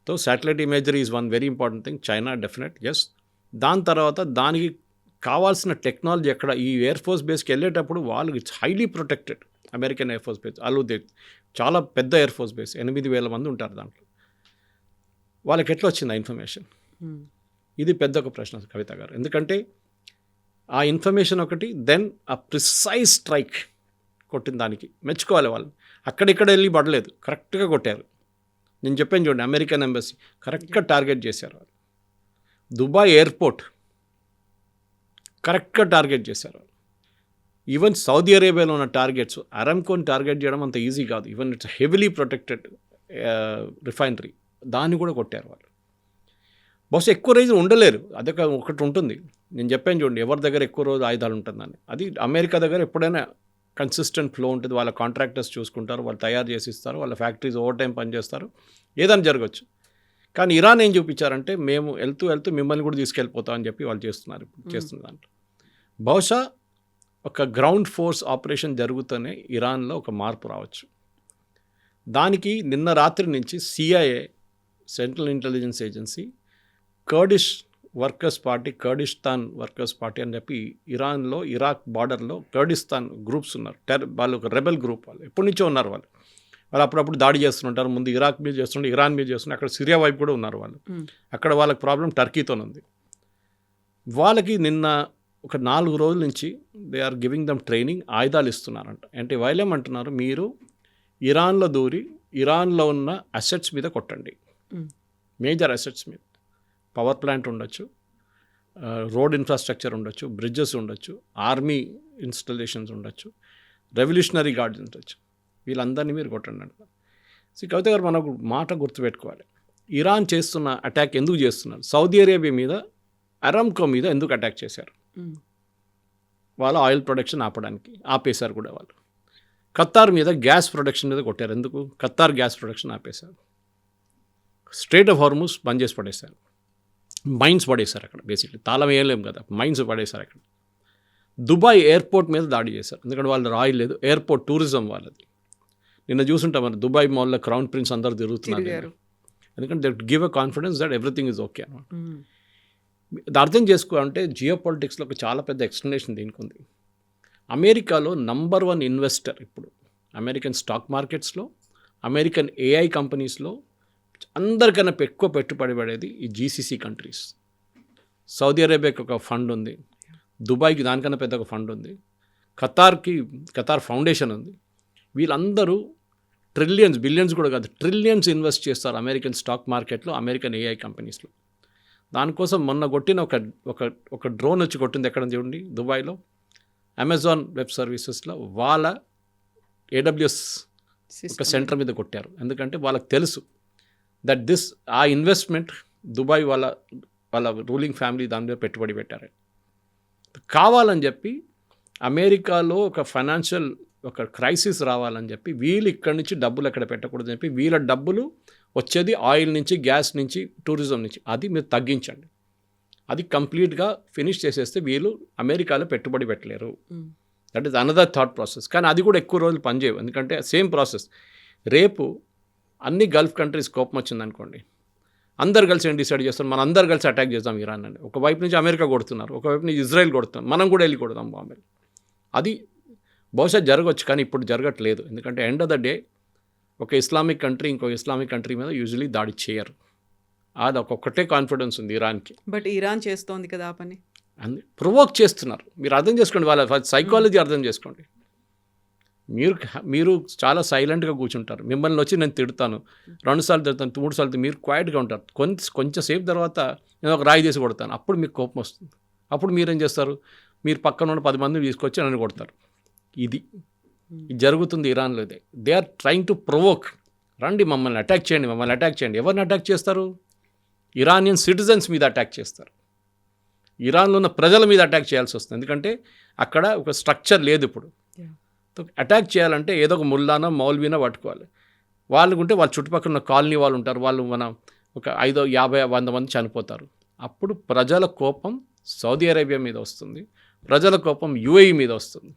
C: So satellite imagery is one very important thing. China definite, yes. దాని తర్వాత దానికి కావాల్సిన టెక్నాలజీ ఎక్కడ, ఈ ఎయిర్ ఫోర్స్ బేస్కి వెళ్ళేటప్పుడు వాళ్ళు it's highly protected. American air force base చాలా పెద్ద ఎయిర్ ఫోర్స్ బేస్, 8,000 మంది ఉంటారు దాంట్లో. వాళ్ళకి ఎట్లా వచ్చింది ఆ ఇన్ఫర్మేషన్? ఇది పెద్ద ఒక ప్రశ్న కవిత గారు. ఎందుకంటే ఆ ఇన్ఫర్మేషన్ ఒకటి, దెన్ ఆ ప్రిసైజ్ స్ట్రైక్ కొట్టిన దానికి మెచ్చుకోవాలి వాళ్ళు. అక్కడిక్కడ వెళ్ళి పడలేదు, కరెక్ట్గా కొట్టారు. నేను చెప్పాను చూడండి, అమెరికన్ ఎంబసీ కరెక్ట్గా టార్గెట్ చేశారు వాళ్ళు. దుబాయ్ ఎయిర్పోర్ట్ కరెక్ట్గా టార్గెట్ చేశారు. ఈవెన్ సౌదీ అరేబియాలో ఉన్న టార్గెట్స్, అరామ్కోని టార్గెట్ చేయడం అంత ఈజీ కాదు. Even it's heavily protected refinery, దాన్ని కూడా కొట్టారు వాళ్ళు. బహుశా ఎక్కువ రోజులు ఉండలేరు, అదే ఒకటి ఉంటుంది. నేను చెప్పాను చూడండి, ఎవరి దగ్గర ఎక్కువ రోజు ఆయుధాలు ఉంటుందని. అది అమెరికా దగ్గర ఎప్పుడైనా కన్సిస్టెంట్ ఫ్లో ఉంటుంది, వాళ్ళ కాంట్రాక్టర్స్ చూసుకుంటారు, వాళ్ళు తయారు చేసి ఇస్తారు, వాళ్ళ ఫ్యాక్టరీస్ ఓవర్ టైం పనిచేస్తారు, ఏదైనా జరగచ్చు. కానీ ఇరాన్ ఏం చూపించారంటే, మేము వెళ్తూ మిమ్మల్ని కూడా తీసుకెళ్ళిపోతామని చెప్పి వాళ్ళు చేస్తున్నారు ఇప్పుడు చేస్తున్న దాంట్లో. బహుశా ఒక గ్రౌండ్ ఫోర్స్ ఆపరేషన్ జరుగుతూనే ఇరాన్లో ఒక మార్పు రావచ్చు. దానికి నిన్న రాత్రి నుంచి CIA, central intelligence agency, Kurdish workers party, Kurdistan workers party అని చెప్పి ఇరాన్లో ఇరాక్ బార్డర్లో కర్డిస్తాన్ గ్రూప్స్ ఉన్నారు. వాళ్ళు ఒక రెబెల్ గ్రూప్, వాళ్ళు ఎప్పటి నుంచో ఉన్నారు. వాళ్ళు అప్పుడప్పుడు దాడి చేస్తుంటారు. ముందు ఇరాక్ మీద చేస్తుంటే, ఇరాన్ మీద చేస్తుంటే, అక్కడ సిరియా వైపు కూడా ఉన్నారు వాళ్ళు. అక్కడ వాళ్ళకి ప్రాబ్లం టర్కీతో ఉంది. వాళ్ళకి నిన్న ఒక 4 రోజుల నుంచి they are giving them training, ఆయుధాలు ఇస్తున్నారంట. అంటే వాళ్ళేమంటున్నారు, మీరు ఇరాన్లో దూరి ఇరాన్లో ఉన్న అసెట్స్ మీద కొట్టండి, మేజర్ అసెట్స్ మీద. పవర్ ప్లాంట్ ఉండొచ్చు, రోడ్ ఇన్ఫ్రాస్ట్రక్చర్ ఉండొచ్చు, బ్రిడ్జెస్ ఉండొచ్చు, ఆర్మీ ఇన్స్టలేషన్స్ ఉండొచ్చు, రెవల్యూషనరీ గార్డ్స్ ఉండొచ్చు, వీళ్ళందరినీ మీరు కొట్టండి అంట. కవిత గారు, మనకు మాట గుర్తుపెట్టుకోవాలి, ఇరాన్ చేస్తున్న అటాక్ ఎందుకు చేస్తున్నారు? సౌదీ అరేబియా మీద, అరామ్కో మీద ఎందుకు అటాక్ చేశారు? వాళ్ళ ఆయిల్ ప్రొడక్షన్ ఆపేశారు కూడా వాళ్ళు. ఖతార్ మీద గ్యాస్ ప్రొడక్షన్ మీద కొట్టారు. ఎందుకు? ఖతార్ గ్యాస్ ప్రొడక్షన్ ఆపేశారు. స్ట్రైట్ ఆఫ్ హార్ముజ్ బంద్ చేసి పడేశారు. మైన్స్ పడేశారు అక్కడ. బేసిక్లీ తాళం వేయలేము కదా, మైన్స్ పడేశారు అక్కడ. దుబాయ్ ఎయిర్పోర్ట్ మీద దాడి చేశారు, ఎందుకంటే వాళ్ళు ఆయిల్ లేదు, ఎయిర్పోర్ట్ టూరిజం వాళ్ళది. నిన్న చూసుంటాం మనం, దుబాయ్ మాల్లో క్రౌన్ ప్రిన్స్ అందరూ తిరుగుతున్నారు, ఎందుకంటే they give a confidence that everything is okay అనమాట. అర్థం చేసుకోవాలంటే జియో పాలిటిక్స్లో ఒక చాలా పెద్ద ఎక్స్ప్లెనేషన్ దీనికి ఉంది. అమెరికాలో నంబర్ 1 ఇన్వెస్టర్ ఇప్పుడు అమెరికన్ స్టాక్ మార్కెట్స్లో, అమెరికన్ ఏఐ కంపెనీస్లో అందరికన్నా ఎక్కువ పెట్టుబడి పడేది ఈ జీసీసీ కంట్రీస్. సౌదీ అరేబియాకి ఒక ఫండ్ ఉంది, దుబాయ్కి దానికన్నా పెద్ద ఒక ఫండ్ ఉంది, ఖతార్ ఫౌండేషన్ ఉంది. వీళ్ళందరూ ట్రిలియన్స్, బిలియన్స్ కూడా కాదు, ట్రిలియన్స్ ఇన్వెస్ట్ చేస్తారు అమెరికన్ స్టాక్ మార్కెట్లో, అమెరికన్ ఏఐ కంపెనీస్లో. దానికోసం మొన్న కొట్టిన ఒక డ్రోన్ వచ్చి కొట్టింది ఎక్కడ చూడండి, దుబాయ్లో అమెజాన్ వెబ్ సర్వీసెస్లో వాళ్ళ AWS ఒక సెంటర్ మీద కొట్టారు. ఎందుకంటే వాళ్ళకి తెలుసు దట్ ఆ ఇన్వెస్ట్మెంట్ దుబాయ్ వాళ్ళ రూలింగ్ ఫ్యామిలీ దాని మీద పెట్టుబడి పెట్టారు. కావాలని చెప్పి అమెరికాలో ఒక ఫైనాన్షియల్ ఒక క్రైసిస్ రావాలని చెప్పి వీళ్ళు ఇక్కడి నుంచి డబ్బులు ఎక్కడ పెట్టకూడదని చెప్పి వీళ్ళ డబ్బులు వచ్చేది ఆయిల్ నుంచి, గ్యాస్ నుంచి, టూరిజం నుంచి, అది మీరు తగ్గించండి. అది కంప్లీట్గా ఫినిష్ చేసేస్తే వీళ్ళు అమెరికాలో పెట్టుబడి పెట్టలేరు. That is another thought process. కానీ అది కూడా ఎక్కువ రోజులు పనిచేయవు, ఎందుకంటే సేమ్ ప్రాసెస్. రేపు అన్ని గల్ఫ్ కంట్రీస్ కోపం వచ్చిందనుకోండి, అందరు కలిసి ఏం డిసైడ్ చేస్తారు, మనం అందరు కలిసి అటాక్ చేద్దాం ఇరాన్ అని. ఒకవైపు నుంచి అమెరికా కొడుతున్నారు, ఒకవైపు నుంచి ఇజ్రాయెల్ కొడుతున్నారు, మనం కూడా వెళ్ళి కొడదాం బాంబేలు. అది బహుశా జరగవచ్చు, కానీ ఇప్పుడు జరగట్లేదు. ఎందుకంటే ఎండ్ ఆఫ్ ద డే ఒక ఇస్లామిక్ కంట్రీ ఇంకో ఇస్లామిక్ కంట్రీ మీద యూజువలీ దాడి చేయరు. అది ఒక్కొక్కటే కాన్ఫిడెన్స్ ఉంది ఇరాన్కి.
B: బట్ ఇరాన్ చేస్తోంది కదా ఆ పని.
C: ప్రొవోక్ చేస్తున్నారు. మీరు అర్థం చేసుకోండి, వాళ్ళ సైకాలజీ అర్థం చేసుకోండి. మీరు చాలా సైలెంట్గా కూర్చుంటారు. మిమ్మల్ని వచ్చి నేను తిడతాను, 2 సార్లు తిడతాను, 3 సార్లు మీరు క్వైట్గా ఉంటారు. కొంచెంసేపు తర్వాత నేను ఒక రాయి తీసి కొడతాను, అప్పుడు మీకు కోపం వస్తుంది. అప్పుడు మీరేం చేస్తారు, మీరు పక్కన ఉన్న 10 మందిని తీసుకొచ్చి నన్ను కొడతారు. ఇది జరుగుతుంది ఇరాన్లో. ఇదే they are trying to provoke. రండి మమ్మల్ని అటాక్ చేయండి, మమ్మల్ని అటాక్ చేయండి. ఎవరిని అటాక్ చేస్తారు? ఇరానియన్ సిటిజన్స్ మీద అటాక్ చేస్తారు. ఇరాన్లో ఉన్న ప్రజల మీద అటాక్ చేయాల్సి వస్తుంది, ఎందుకంటే అక్కడ ఒక స్ట్రక్చర్ లేదు. ఇప్పుడు అటాక్ చేయాలంటే ఏదో ఒక ముల్లానో మౌల్వీనో పట్టుకోవాలి. వాళ్ళకుంటే వాళ్ళ చుట్టుపక్కల ఉన్న కాలనీ వాళ్ళు ఉంటారు, వాళ్ళు మన ఒక 5, 50, 100 మంది చనిపోతారు. అప్పుడు ప్రజల కోపం సౌదీ అరేబియా మీద వస్తుంది, ప్రజల కోపం యుఏఈ మీద వస్తుంది.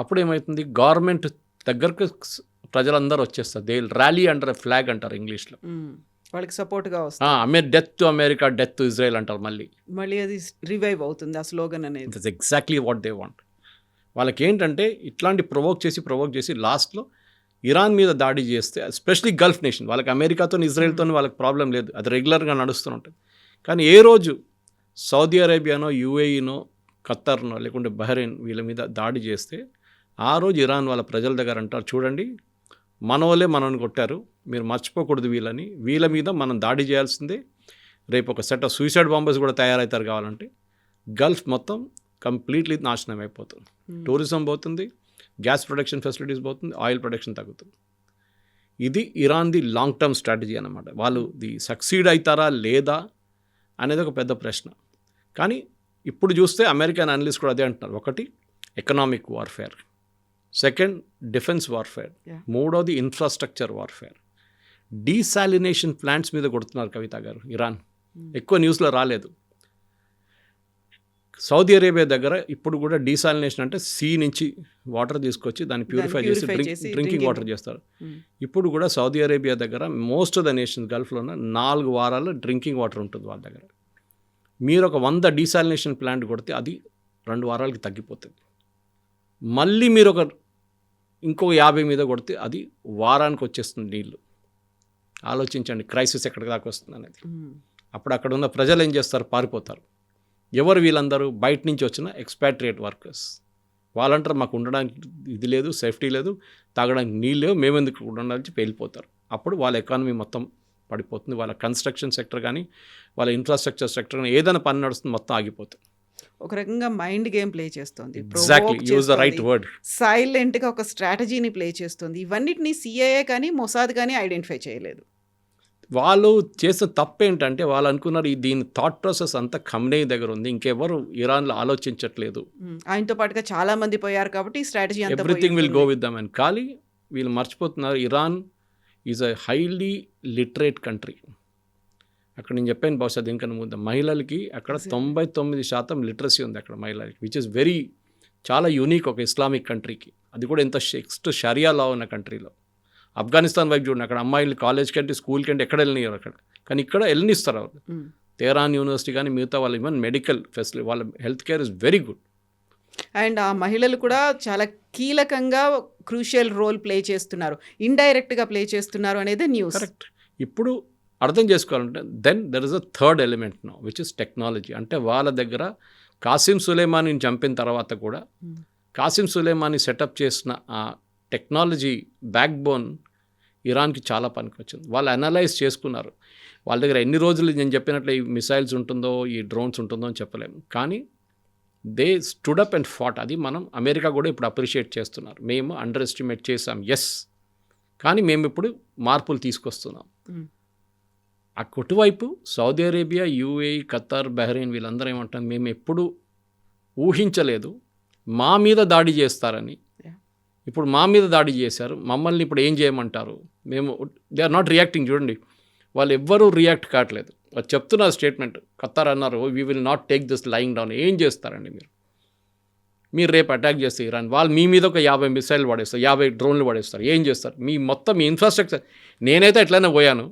C: అప్పుడు ఏమవుతుంది, గవర్నమెంట్ దగ్గరకు ప్రజలందరూ వచ్చేస్తారు. దే ర్యాలీ అండర్ ఫ్లాగ్ అంటారు ఇంగ్లీష్లో.
B: వాళ్ళకి సపోర్ట్గా వస్తుంది.
C: Death to America, death to Israel అంటారు. మళ్ళీ
B: అది రివైవ్ అవుతుంది ఆ స్లోగన్ అనేది.
C: It's exactly what they want. వాళ్ళకి ఏంటంటే ఇట్లాంటి ప్రొవోక్ చేసి లాస్ట్లో ఇరాన్ మీద దాడి చేస్తే, ఎస్పెషలీ గల్ఫ్ నేషన్, వాళ్ళకి అమెరికాతో ఇజ్రాయెల్తో వాళ్ళకి ప్రాబ్లం లేదు, అది రెగ్యులర్గా నడుస్తూ ఉంటుంది. కానీ ఏ రోజు సౌదీ అరేబియానో, యుఏఈనో, ఖత్తర్నో, లేకుంటే బహ్రెయిన్ వీళ్ళ మీద దాడి చేస్తే ఆ రోజు ఇరాన్ వాళ్ళ ప్రజల దగ్గర అంటారు, చూడండి మన వాళ్ళే మనల్ని కొట్టారు, మీరు మర్చిపోకూడదు వీళ్ళని, వీళ్ళ మీద మనం దాడి చేయాల్సిందే. రేపు ఒక సెట్ ఆఫ్ సూసైడ్ బాంబర్స్ కూడా తయారవుతారు. కావాలంటే గల్ఫ్ మొత్తం కంప్లీట్లీ నాశనం అయిపోతుంది. టూరిజం పోతుంది, గ్యాస్ ప్రొడక్షన్ ఫెసిలిటీస్ పోతుంది, ఆయిల్ ప్రొడక్షన్ తగ్గుతుంది. ఇది ఇరాన్ది లాంగ్ టర్మ్ స్ట్రాటజీ అన్నమాట. వాళ్ళు సక్సీడ్ అవుతారా లేదా అనేది ఒక పెద్ద ప్రశ్న. కానీ ఇప్పుడు చూస్తే అమెరికన్ అనలిస్ట్ కూడా అదే అంటున్నారు. ఒకటి economic warfare, second defence warfare, మూడోది ఇన్ఫ్రాస్ట్రక్చర్ వార్ఫేర్. డీసాలినేషన్ ప్లాంట్స్ మీద కొడుతున్నారు కవిత గారు ఇరాన్. ఎక్కువ న్యూస్లో రాలేదు. సౌదీ అరేబియా దగ్గర ఇప్పుడు కూడా డీసాలినేషన్ అంటే సీ నుంచి వాటర్ తీసుకొచ్చి దాన్ని ప్యూరిఫై చేసి డ్రింకింగ్ వాటర్ చేస్తారు. ఇప్పుడు కూడా సౌదీ అరేబియా దగ్గర మోస్ట్ ఆఫ్ ద నేషన్స్ గల్ఫ్లో 4 వారాలు డ్రింకింగ్ వాటర్ ఉంటుంది వాళ్ళ దగ్గర. మీరు ఒక 100 డీసాలినేషన్ ప్లాంట్ కొడితే అది 2 వారాలకి తగ్గిపోతుంది. మళ్ళీ మీరు ఇంకో 50 మీద కొడితే అది వారానికి వచ్చేస్తుంది నీళ్ళు. ఆలోచించండి క్రైసిస్ ఎక్కడికి దాకా వస్తుంది అనేది. అప్పుడు అక్కడ ఉన్న ప్రజలు ఏం చేస్తారు, పారిపోతారు. ఎవరు వీళ్ళందరూ? బయట నుంచి వచ్చిన ఎక్స్పాట్రియేట్ వర్కర్స్. వాళ్ళంటారు మాకు ఉండడానికి ఇది లేదు, సేఫ్టీ లేదు, తాగడానికి నీళ్ళు లేవు, మేమెందుకు ఉండాలని వెళ్ళిపోతారు. అప్పుడు వాళ్ళ ఎకానమీ మొత్తం పడిపోతుంది. వాళ్ళ కన్స్ట్రక్షన్ సెక్టర్ కానీ వాళ్ళ ఇన్ఫ్రాస్ట్రక్చర్ సెక్టర్ కానీ ఏదైనా పని నడుస్తుంది మొత్తం ఆగిపోతుంది.
B: ఒక రకంగా మైండ్ గేమ్ ప్లే చేస్తుంది.
C: Exactly, use the right word.
B: సైలెంట్గా ఒక స్ట్రాటజీని ప్లే చేస్తుంది. ఇవన్నిటిని సిఐఏ కానీ మొసాద్ కానీ ఐడెంటిఫై చేయలేదు.
C: వాళ్ళు చేసిన తప్పు ఏంటంటే వాళ్ళు అనుకున్నారు దీని థాట్ ప్రాసెస్ అంతా ఖమ్నేయి దగ్గర ఉంది, ఇంకెవరు ఇరాన్లో ఆలోచించట్లేదు.
B: ఆయనతో పాటుగా చాలా మంది పోయారు కాబట్టి స్ట్రాటజీ అంతా
C: everything will go with them అని. కానీ వీళ్ళు మర్చిపోతున్నారు Iran is a highly literate country. అక్కడ నేను చెప్పాను బహుశా దీనికన్నా ముందు, మహిళలకి అక్కడ 99% లిటరసీ ఉంది అక్కడ మహిళలకి, విచ్ ఇస్ వెరీ చాలా యూనిక్ ఒక ఇస్లామిక్ కంట్రీకి. అది కూడా ఎంత స్ట్రిక్ట్ షరియా లా ఉన్న కంట్రీలో. ఆఫ్ఘనిస్తాన్ వైపు చూడండి, అక్కడ అమ్మాయిలు కాలేజ్కి అంటే స్కూల్కి అంటే ఎక్కడ వెళ్ళనియరు అక్కడ, కానీ ఇక్కడ వెళ్ళనిస్తారు వాళ్ళు. తెహరాన్ యూనివర్సిటీ కానీ మిగతా వాళ్ళు ఈవెన్ మెడికల్ ఫెసిలిటీ, వాళ్ళ health care is very good.
B: And ఆ మహిళలు కూడా చాలా కీలకంగా క్రూషియల్ రోల్ ప్లే చేస్తున్నారు, ఇండైరెక్ట్గా ప్లే చేస్తున్నారు అనేది న్యూస్.
C: కరెక్ట్. ఇప్పుడు అర్థం చేసుకోవాలంటే then there is a third element now which is technology. అంటే వాళ్ళ దగ్గర కాసిం సులేమానీని చంపిన తర్వాత కూడా కాసిం సులేమానీ సెటప్ చేసిన ఆ టెక్నాలజీ బ్యాక్ బోన్ ఇరాన్కి చాలా పనికి వచ్చింది. వాళ్ళు అనలైజ్ చేసుకున్నారు. వాళ్ళ దగ్గర ఎన్ని రోజులు నేను చెప్పినట్లు ఈ మిసైల్స్ ఉంటుందో ఈ డ్రోన్స్ ఉంటుందో అని చెప్పలేము, కానీ they stood up and fought. అది మనం అమెరికా కూడా ఇప్పుడు అప్రిషియేట్ చేస్తున్నారు. మేము అండర్ ఎస్టిమేట్ చేసాం, ఎస్, కానీ మేము ఇప్పుడు మార్పులు తీసుకొస్తున్నాం. ఆ కొట్టువైపు Saudi Arabia, UAE, Qatar, Bahrain వీళ్ళందరూ ఏమంటారు, మేము ఎప్పుడు ఊహించలేదు మా మీద దాడి చేస్తారని. ఇప్పుడు మా మీద దాడి చేశారు, మమ్మల్ని ఇప్పుడు ఏం చేయమంటారు, మేము దే ఆర్ నాట్ రియాక్టింగ్. చూడండి, వాళ్ళు ఎవ్వరూ రియాక్ట్ కావట్లేదు. వాళ్ళు చెప్తున్నారు స్టేట్మెంట్, ఖతార్ అన్నారు we will not take this lying down. ఏం చేస్తారండి మీరు రేపు అటాక్ చేస్తే ఇరాన్, వాళ్ళు మీ మీద ఒక 50 మిసైల్ పడేస్తారు, 50 డ్రోన్లు పడేస్తారు, ఏం చేస్తారు? మీ మొత్తం మీ ఇన్ఫ్రాస్ట్రక్చర్, నేనైతే ఎట్లయినా పోయాను,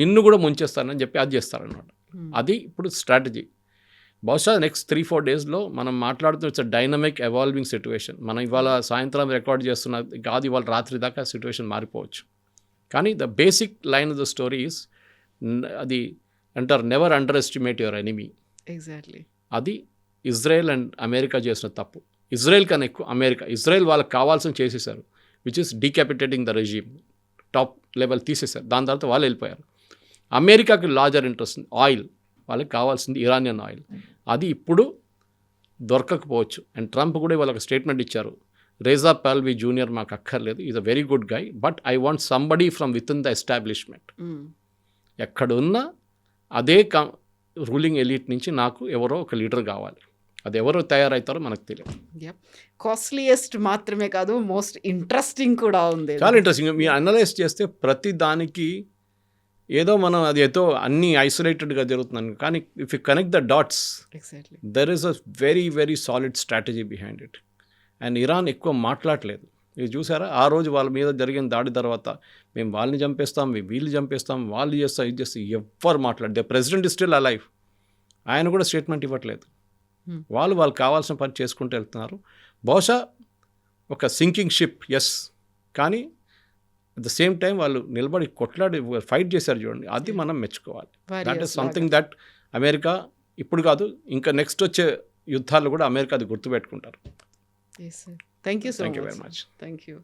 C: నిన్ను కూడా ముంచేస్తానని చెప్పి అది చేస్తారనమాట. అది ఇప్పుడు స్ట్రాటజీ. బహుశా నెక్స్ట్ 3-4 డేస్లో మనం మాట్లాడుతున్న ఇట్స్ డైనమిక్ ఎవాల్వింగ్ సిచ్యువేషన్. మనం ఇవాళ సాయంత్రం రికార్డ్ చేస్తున్న కాదు, ఇవాళ రాత్రి దాకా సిచ్యువేషన్ మారిపోవచ్చు. కానీ the basic line of the story is, అది అంటారు never under estimate your enemy.
B: Exactly.
C: అది ఇజ్రాయెల్ అండ్ అమెరికా చేసిన తప్పు. ఇజ్రాయెల్ కన్నా ఎక్కువ అమెరికా. ఇజ్రాయెల్ వాళ్ళకి కావాల్సిన చేసేసారు, which is decapitating the regime, top level తీసేశారు. దాని తర్వాత వాళ్ళు వెళ్ళిపోయారు. అమెరికాకి లార్జర్ ఇంట్రెస్ట్ ఆయిల్, వాళ్ళకి కావాల్సింది ఇరానియన్ ఆయిల్. అది ఇప్పుడు దొరకకపోవచ్చు. అండ్ ట్రంప్ కూడా వాళ్ళకి స్టేట్మెంట్ ఇచ్చారు, రేజా పాల్వి జూనియర్ మాకు అక్కర్లేదు, is a very good guy, but I want somebody from with in the establishment. ఎక్కడున్నా అదే రూలింగ్ ఎలీట్ నుంచి నాకు ఎవరో ఒక లీడర్ కావాలి. అది ఎవరో తయారవుతారో మనకు తెలియదు.
B: కాస్ట్లీయెస్ట్ మాత్రమే కాదు, మోస్ట్ ఇంట్రెస్టింగ్ కూడా ఉంది.
C: చాలా ఇంట్రెస్టింగ్. మీరు అనలైజ్ చేస్తే ప్రతి దానికి ఏదో మనం అది ఏదో అన్నీ ఐసోలేటెడ్గా జరుగుతున్నాను, కానీ if you connect the dots,
B: exactly,
C: there is a very very solid strategy behind it. And Iran ఎక్కువ మాట్లాడలేదు. మీరు చూసారా, ఆ రోజు వాళ్ళ మీద జరిగిన దాడి తర్వాత మేము వాళ్ళని చంపేస్తాం, మేము వీళ్ళు చంపేస్తాం, వాళ్ళు చేస్తాం, ఇది చేస్తాం, ఎవ్వరు మాట్లాడు. The president is still alive. ఆయన కూడా స్టేట్మెంట్ ఇవ్వట్లేదు. వాళ్ళు కావాల్సిన పని చేసుకుంటూ వెళ్తున్నారు. బహుశా ఒక సింకింగ్ షిప్, ఎస్, కానీ అట్ ద సేమ్ టైం వాళ్ళు నిలబడి కొట్లాడి ఫైట్ చేశారు చూడండి, అది మనం మెచ్చుకోవాలి. That is something that America ఇప్పుడు కాదు, ఇంకా నెక్స్ట్ వచ్చే యుద్ధాలు కూడా అమెరికా అది గుర్తుపెట్టుకుంటారు.
B: Thank you so much.
C: Thank you very much.
B: Thank you.